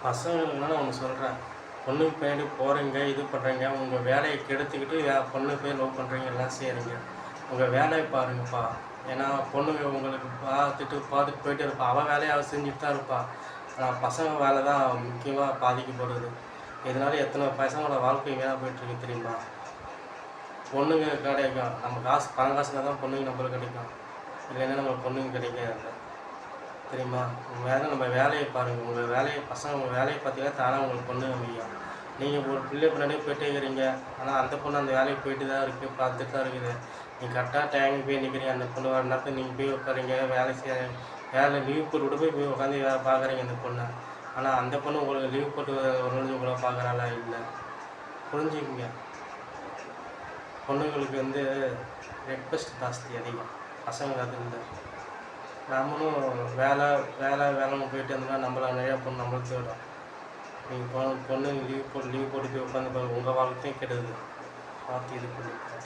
பசங்களுக்குனா நான் ஒன்று சொல்கிறேன். பொண்ணுக்கு பின்னாடி போகிறீங்க, இது பண்ணுறீங்க, உங்கள் வேலையை கெடுத்துக்கிட்டு பொண்ணு போய் லவ் பண்ணுறீங்க, எல்லாம் செய்கிறீங்க. உங்கள் வேலையை பாருங்கப்பா. ஏன்னா பொண்ணுங்க உங்களுக்கு பார்த்துட்டு போயிட்டே இருப்பா. அவள் வேலையை அவள் செஞ்சுட்டு தான் இருப்பா. ஆனால் பசங்க வேலை தான் முக்கியமாக பாதிக்கப்படுது. இதனால எத்தனை பசங்களோட வாழ்க்கை வீணாக போயிட்டுருக்கு தெரியுமா? பொண்ணுங்க கிடைக்கும், நம்ம பணம் காசுனா தான் பொண்ணுங்க நம்மளுக்கு கிடைக்கும், இல்லைன்னா நம்மளுக்கு பொண்ணுங்க கிடைக்காது தெரியுமா? நம்ம வேலையை பாருங்கள். உங்கள் வேலையை உங்கள் வேலையை பார்த்தீங்கன்னா தானே உங்களுக்கு பொண்ணு அமையும். நீங்கள் ஒரு பிள்ளை பின்னாடியே போயிட்டே இருக்கிறீங்க, ஆனால் அந்த பொண்ணு அந்த வேலைக்கு போயிட்டு தான் இருக்குது, பார்த்துட்டு தான் இருக்குது. நீங்கள் கரெக்டாக டைமுக்கு போய் நிற்கிறீங்க, அந்த பொண்ணு வர நேரத்துக்கு நீங்கள் போய் உட்காரீங்க, வேலை லீவ் போட்டு போய் உட்காந்து வேலை பார்க்குறீங்க அந்த பொண்ணை. ஆனால் அந்த பொண்ணு உங்களுக்கு லீவ் போட்டு ஒரு நாள் உங்களை பார்க்குறாளா? இல்லை. புரிஞ்சுக்குங்க. பொண்ணுங்களுக்கு ரெக்வெஸ்ட் ஜாஸ்தி அதிகம், பசங்க அது இல்லை. நம்மளும் வேலைன்னு போயிட்டு இருந்தோம்னா நம்மள நிறையா பொண்ணு நம்மளுக்கு தேடும். நீங்கள் பொண்ணு லீவ் போட்டு போய் உட்காந்து உங்கள் வாழ்க்கையும் கெடுது. பார்த்து இது பண்ணிக்கிறேன்.